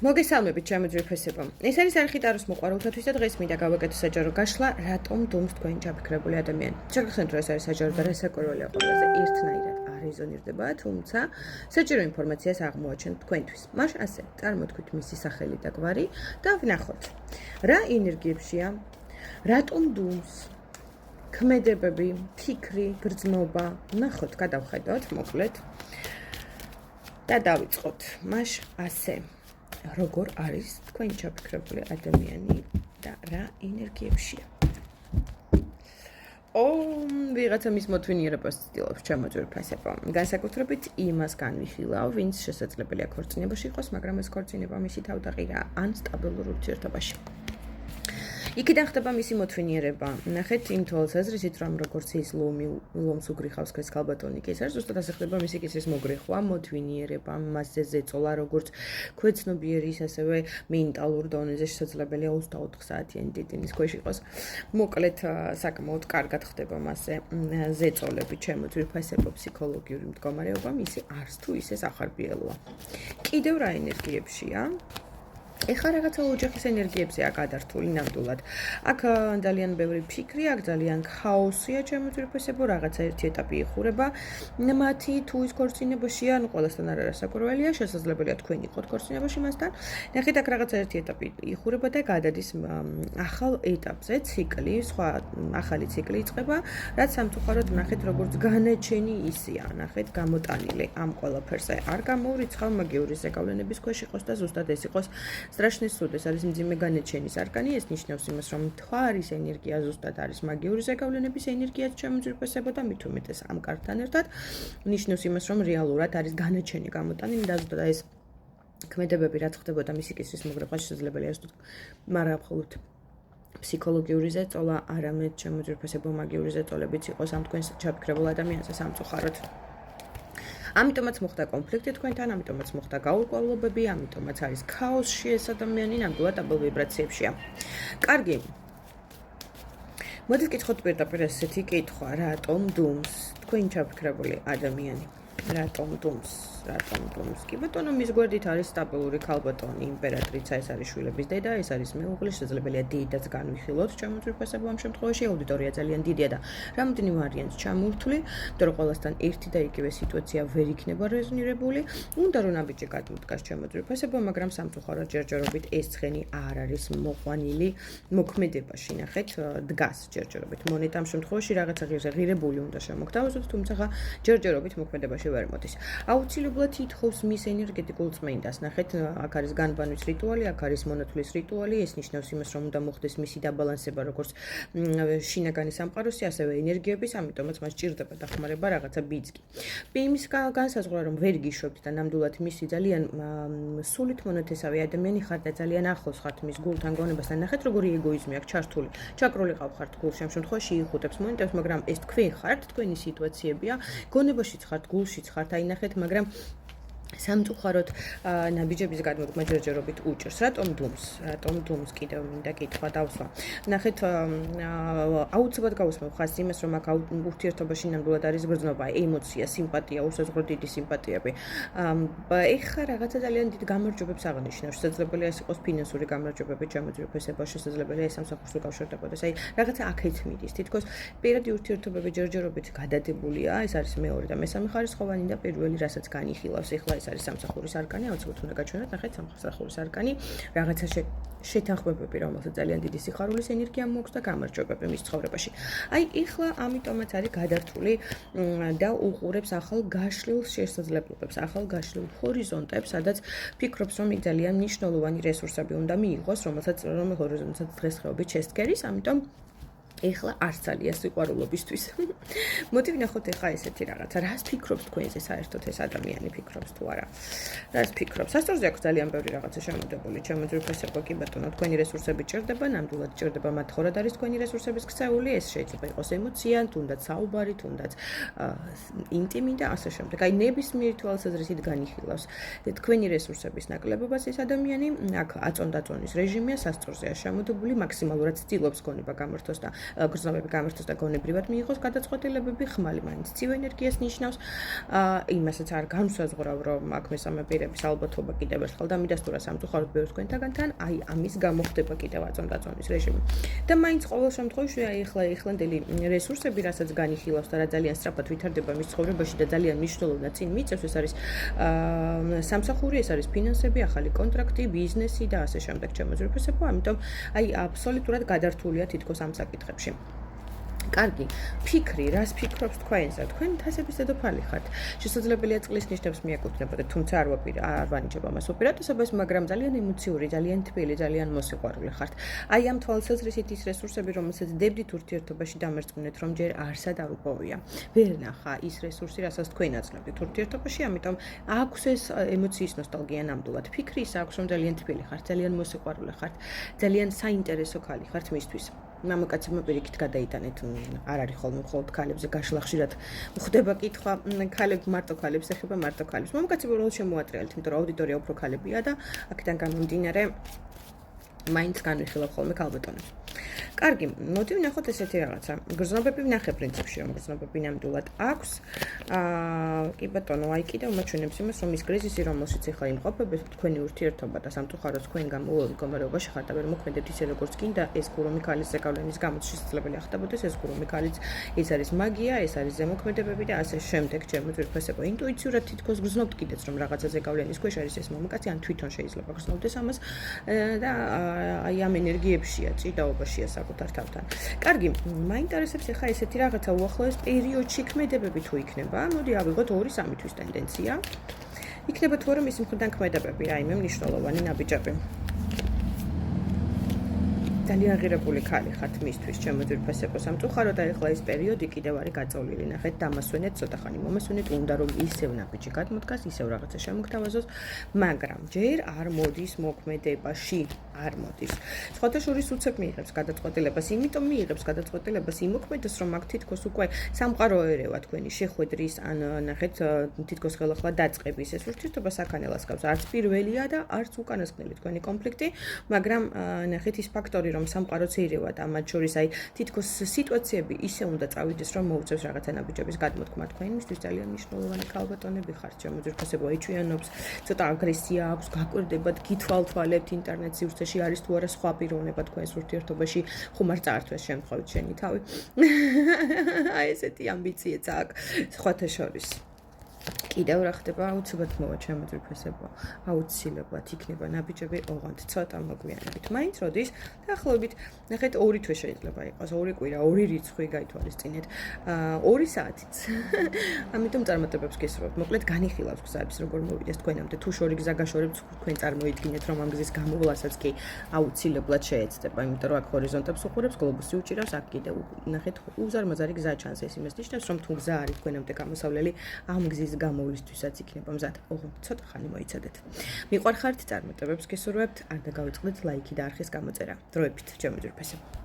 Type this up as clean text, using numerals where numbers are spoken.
მოგესალმებით ჩემო ძვირფესებო. ეს არის არხი ტაროს მოყვარულთათვის და დღეს მინდა გავაკეთო საჯარო გაშლა, რატომ დუმს თქვენი ჩაფიქრებული ადამიანი. შეგახსენებთ, რომ ეს არის საჯარო და რასაკვირველია ყველაზე ერთნაირად არეზონირდება, თუმცა საჯარო ინფორმაციას აღმოაჩენთ თქვენთვის. მას ასე წარმოთქვით მისი სახელი და გვარი და ვნახოთ. რა ენერგიებშია? რატომ დუმს? ქმედებები, ფიქრი, გრძნობა, ვნახოთ, გადავხედოთ, მოკლედ. და დავიწყოთ. მას ასე როგორ არის თქვენი ჩაფიქრებული ადამიანი და რა ენერგიებშია? ვიღაცა მის მოთვინიერებას ცდილობს ჩემო ძვირფასებო. განსაკუთრებით იმას განვიხილავ, ვინც შესაძლებელია ქორწინებაში იყოს, მაგრამ ეს ქორწინება მისი თავდაყირაა ან სტაბილურ ურთიერთობაში. იქიდან ხდება მისი მოთვინიერება. ნახეთ იმ თვალსაზრისით, რომ როგორც ის ლომს უგრიხავს ქეს ქალბატონი კი ეს არის, ზუსტად ასე ხდება მისი კისრის მოგრიხვა, მოთვინიერება, მასზე ზეწოლა, როგორც ქვეცნობიერის, ასევე მენტალურ დონეზე შესაძლებელია 24 საათიანი დიტინის ქვეშ იყოს. მოკლედ, საკმაოდ კარგად ხდება მასზე ზეწოლები, ჩემო ძვირფასებო, ფსიქოლოგიური მდგომარეობა, მისი არც თუ ისე სახარბიელოა. კიდევ რა ენერგიებშია? ეხლა რაღაცა ოჯახის ენერგიებზეა გადართული ნამდვილად. აქ ძალიან ბევრი ფიქრი, აქ ძალიან ქაოსია ჩემო ძვირფასებო, რაღაცა ერთი ეტაპი იხურება. მათი თუ ის ქორწინებაშია, ანუ ყველასთან არ არასაკვირველია, შესაძლებელია თქვენ იყოთ ქორწინებაში მასთან. ნახეთ, აქ რაღაცა ერთი ეტაპი იხურება და გადადის ახალ ეტაპზე, ციკლი, სხვა ახალი ციკლი იწყება, რაც სამწუხაროდ ნახეთ, როგორც განაჩენი ისია, ნახეთ, გამოტანილი ამ ყველაფერზე. არ გამოურიცხავ მაგიური ზეგავლენების ქვეშ იყოს და ზუსტად ეს იყოს Страшный суд, ეს არის მძიმე განაჩენის არკანი, ეს ნიშნავს იმას, რომ მთვარის ენერგია ზუსტად არის მაგიური ზეგავლენების ენერგიაც ჩემო ძვირფასებო და მით უმეტეს ამ კარტთან ერთად ნიშნავს იმას, რომ რეალურად არის განაჩენი გამოტანილი და ზუსტად ეს ქმედებები რაც ხდებოდა მისი კისრის მოგრეხვა შესაძლებელია ზუსტად, მაგრამ მხოლოდ ფსიქოლოგიური ზეწოლა, არამედ ჩემო ძვირფასებო მაგიური ზეწოლებიც იყოს ამ თქვენს ჩაფიქრებულ ადამიანზე სამწუხაროდ. ამიტომაც მოხდა კონფლიქტი თქვენთან, ამიტომაც მოხდა გაურკვევლობები, ამიტომაც არის ქაოსში ეს ადამიანი, ნამდვილად აბელ ვიბრაციებშია. კარგი. მოდით ვკითხოთ პირდაპირ ესეთი კითხვა, რატომ დუმს თქვენი ჩაფიქრებული ადამიანი? რატომ დუმს? რატომ დუმს? კი ბატონო, მის გვერდით არის სტაბილური ქალბატონი, იმპერატრიცა, ეს არის შვილების დედა, ეს არის მეუღლე, შესაძლებელია დიდაც განვიხილოთ ჩემო ძვირფასებო ამ შემთხვევაში, აუდიტორია ძალიან დიდია და რამდენიმე ვარიანტს ჩამოვრთვლი, იმიტომ რომ ყველასთან ერთი და იგივე სიტუაცია ვერ იქნება რეზონირებული. უნდა რომ ნაბიჯი გადმოდგას ჩემო ძვირფასებო, მაგრამ სამწუხაროდ ჯერჯერობით ეს ცხენი არ არის მოყვანილი მოქმედებაში, ნახეთ, დგას ჯერჯერობით. მონეტა ამ შემთხვევაში რაღაცა ღირებული უნდა შემოგთავაზოთ, თუმცა ჯერჯერობით მოქმედებაში ვერ მოდის. აუცილებლად ითხოვს მის ენერგეტიკულ წმენდას. ნახეთ, აქ არის განბანვის რიტუალი, აქ არის მონათვლის რიტუალი, ეს ნიშნავს იმას, რომ უნდა მოხდეს მისი დაბალანსება, როგორც შინაგანი სამყაროსი, ასევე ენერგიების, ამიტომაც მას ჭირდება დახმარება რაღაცა ბიძგი. იმის განსაზღვრა, რომ ვერ გიშვებთ და ნამდვილად მისი ძალიან სულით მონათესავე ადამიანი ხართ და ძალიან ახლოს ხართ მის გულთან გონებასთან. ნახეთ, როგორი ეგოიზმი აქვს ჩართული. ჩაკრული ყავ გულში ამ შემთხვევაში იხუტებს მონეტებს, მაგრამ ეს თქვენ ხართ, თქვენი სიტუაციებია, გონებაშიც ხართ, გულშიც ხართ, აი ნახეთ, მაგრამ სამწუხაროდ ნაბიჯების გადმოდგმა ჯერჯერობით უჭირს. რატომ დუმს? რატომ დუმს? კიდევ მინდა კითხვა დავსვა. ნახეთ, აუცილებლად გავუსმევ ხაზს იმას, რომ აქ ურთიერთობაში ნამდვილად არის გრძნობა, ემოცია, სიმპათია, უსაზღვრო დიდი სიმპათიები. ეხლა რაღაცა ძალიან დიდ გამარჯვებებს აღნიშნავს. შესაძლებელია ეს იყოს ფინანსური გამარჯვებები, ჩემო ძვირფასებო, შესაძლებელია ეს სამსახურს უკავშირდებოდეს. აი, რაღაცა აქეთ მიდის. თითქოს პირადი ურთიერთობები ჯერჯერობით გადადებულია, ეს არის მეორე და მესამე ხარისხოვანი და პირველი, რასაც განიხილავს. ეხლა ეს არის სამსახურის არკანი, აუცილებლად უნდა გაჩვენოთ, ნახეთ, სამსახურის არკანი, რაღაცა შეთანხმებები, რომელსაც ძალიან დიდი სიხარულის ენერგია მოაქვს და გამარჯვებები მის ცხოვრებაში. აი, ეხლა ამიტომაც არის გადართული და უყურებს ახალ გაშლილ შესაძლებლობებს, ახალ გაშლილ ჰორიზონტებს, სადაც ფიქრობს, რომ ძალიან მნიშვნელოვანი რესურსები უნდა მიიღოს, რომელსაც დღესდღეობით შესდგერის, ამიტომ ეხლა არც ძალიან სიყვარულობისთვის. მოდი ვნახოთ ეხლა ესეთი რაღაცა. რას ფიქრობს თქვენზე საერთოდ ეს ადამიანი ფიქრობს თუ არა? რას ფიქრობს? სასწორზე აქვს ძალიან ბევრი რაღაცა შემოდებული. ჩემო ძვირფასებო, კი ბატონო, თქვენი რესურსები ჭირდება, ნამდვილად ჭირდება, მათ ხორად არის თქვენი რესურსების ქცეული, ეს შეიძლება იყოს ემოცია, თუნდაც საუბარი, თუნდაც ინტიმი და ასე შემდეგ. აი, ნებისმიერი თვალსაზრისით განიხილავს თქვენი რესურსების ნაკლებობას ეს ადამიანი, აქ აწონ-დაწონის რეჟიმია, სასწორზეა შემოდებული, მაქსიმალურად ცდილობს გონება გამართოს და გრძნობები გამართოს და გონებრივად მიიღოს გადაწყვეტილებები, ხმალი მაინც ცივ ენერგიას ნიშნავს. იმასაც არ განსაზღვრავ, რომ აქ მესამე პირების ალბათობა კიდევ ერთხელ და მიდასტურა სამწუხაროდ ბევრ თქვენთაგანთან, აი ამის გამო ხდება კიდევ აწონდაწონის რეჟიმი. და მაინც ყოველ შემთხვევაში აი ახლანდელი რესურსები, რასაც განიხილავს და რა ძალიან სწრაფად ვითარდება მის ცხოვრებაში და ძალიან მნიშვნელოვნად წინ მიწევს, ეს არის სამსახური, ეს არის ფინანსები, ახალი კონტრაქტი, ბიზნესი და ასე შემდეგ ჩემო ძვირფასებო, ამიტომ აი აბსოლუტურად გადართულია თითქოს ამ საკითხებში. კარგი, ფიქრი, რას ფიქრობს თქვენზე? თქვენ თასების დედოფალი ხართ. შესაძლებელია წყლის ნიშნებს მიეკუთვნებოდეთ, თუმცა არ ვანიჭებ ამას უპირატესობას, მაგრამ ძალიან ემოციური, ძალიან თბილი, ძალიან მოსიყვარულე ხართ. აი ამ თვალსაზრისით ის რესურსები, რომელსაც დებდით ურთიერთობაში დამერწმუნეთ, რომ ჯერ არსად არ უპოვია. ვერ ნახა ის რესურსი, რასაც თქვენ აძლევთ ურთიერთობაში, ამიტომ აქვს ეს ემოციის ნოსტალგია ნამდვილად. ფიქრი ის აქვს, რომ ძალიან თბილი ხართ, ძალიან მოსიყვარულე ხართ, ძალიან საინტერესო ქალი ხართ მისთვის. მამაკაცებმა პირიქით გადაიტანეთ, არ არის ხოლმე მხოლოდ ქალებზე გაშლა ხშირად ხდება კითხვა, ქალები მარტო ქალებს ეხება, მარტო ქალებს. მამაკაცები უბრალოდ შემოატრიალეთ, იმიტომ რომ აუდიტორია უფრო ქალებია და აქედან გამომდინარე მაინც განვიხილავ ხოლმე ქალბატონებს. კარგი, მოდი ვნახოთ ესეთი რაღაცა. გრძნობები ვნახე პრინციპში, რომ გრძნობები ნამდვილად აქვს. კი ბატონო, აი კიდევ მაჩვენებს იმას, რომ ის კრიზისი, რომელშიც ახლა იმყოფებით, თქვენი ურთიერთობა და სამწუხაროდ თქვენ გამოუვალ მდგომარეობაში ხართ და ვერ მოქმედებთ ისე როგორც გინდა, ეს გურუმი ქალის ზეგავლენის გამო შესაძლებელია ხდებოდეს, ეს გურუმი ქალიც, ეს არის მაგია, ეს არის ზემოქმედებები და ასე შემდეგ, ჩემო ძვირფასებო. ინტუიციურად თითქოს გრძნობთ კიდეც, რომ რაღაცა ზეგავლენის ქვეშ არის ეს მამაკაცი, ან თვითონ შეიძლება გრძნობდეს ამას და აი ამ ენერგიებშია, ჭიდაობაშია საკუთარ თავთან. კარგი, მაინტერესებს ახლა ესეთი რაღაცა უახლოეს პერიოდში ქმედებები თუ იქნება. მოდი ავიღოთ 2-3 თვის ტენდენცია. იქნება თუ არა მისი მხრიდან ქმედებები, რაიმე მნიშვნელოვანი ნაბიჯები. ძალიან ღირებული ქალი ხართ მისთვის, ჩემო ძვირფასებო, სამწუხაროდ ახლა ეს პერიოდი კიდევ არის გაწოლილი. ნახეთ, დამასვენეთ, ცოტა ხანი მომასვენეთ, უნდა რომ ისევ ნაბიჯი გადმოდგას, ისევ რაღაცა შემოგთავაზოს, მაგრამ ჯერ არ მოდის მოქმედებაში, არ მოდის. სხვათა შორის უცებ მიიღებს გადაწყვეტილებას, იმიტომ მიიღებს გადაწყვეტილებას იმოქმედოს, რომ აქ თითქოს უკვე სამყარო ერევა თქვენი შეხვედრის, ან ნახეთ, თითქოს ხელახლა დაწყების ეს ურთიერთობა საქანელას გავს. არც პირველია და არც უკანასკნელი თქვენი კონფლიქტი, მაგრამ ნახეთ ის ფაქტორი, რომ სამყაროც ერევა და მათ შორის აი თითქოს სიტუაციები ისე უნდა წავიდეს, რომ მოუწევს რაღაცა ნაბიჯების გადმოთქმა. თქვენ მისთვის ძალიან მნიშვნელოვანი ქალბატონები ხართ, ჩემო ძვირფასებო, ეჩვიანობს, ცოტა აგრესია აქვს, გაკვირდებათ, გითვალთვალებთ ინტერნეტ სივრცეში არის თუ არა სხვა პიროვნება თქვენს ურთიერთობაში, ხომ არ წაართვეს შემთხვევით შენი თავი. აი ესეთი ამბიციაც აქვს სხვათა შორის. კიდევ რა ხდება, აუცილებლად მოვა ჩემო ძვირფასებო, აუცილებლად იქნება ნაბიჯები, ოღონდ ცოტა მოგვიანებით. მაინც როდის დაახლოებით, ნახეთ, 2 თვე შეიძლება იყოს, 2 კვირა, 2 რიცხვი გაითვალისწინეთ, 2 საათიც. ამიტომ წარმატებებს გესურვებთ. მოკლედ განიხილავს გზებს, როგორ მოვიდეს თქვენამდე. თუ შორი გზა გაშორებთ, თქვენ წარმოიდგინეთ, რომ ამ გზის გამოვლა,საც კი აუცილებლად შეეცდება, იმიტომ რომ აქ ჰორიზონტებს უყურებს, გლობუსი უჭირავს, აქ კიდევ ნახეთ, უზარმაზარი გზა ჩანს. ეს იმას ნიშნავს, რომ თუ გზა არის თქვენამდე გამოსავლელი, ამ გზის გამოვლისთვისაც იქნება მზად. ოღონდ ცოტა ხანი მოიცადეთ. მიყვარხართ, წარმატებებს გესურვებთ, არ დაგავიწყდეთ ლაიქი და არხის გამოწერა. დროებით, ჩემო ძვირფასებო.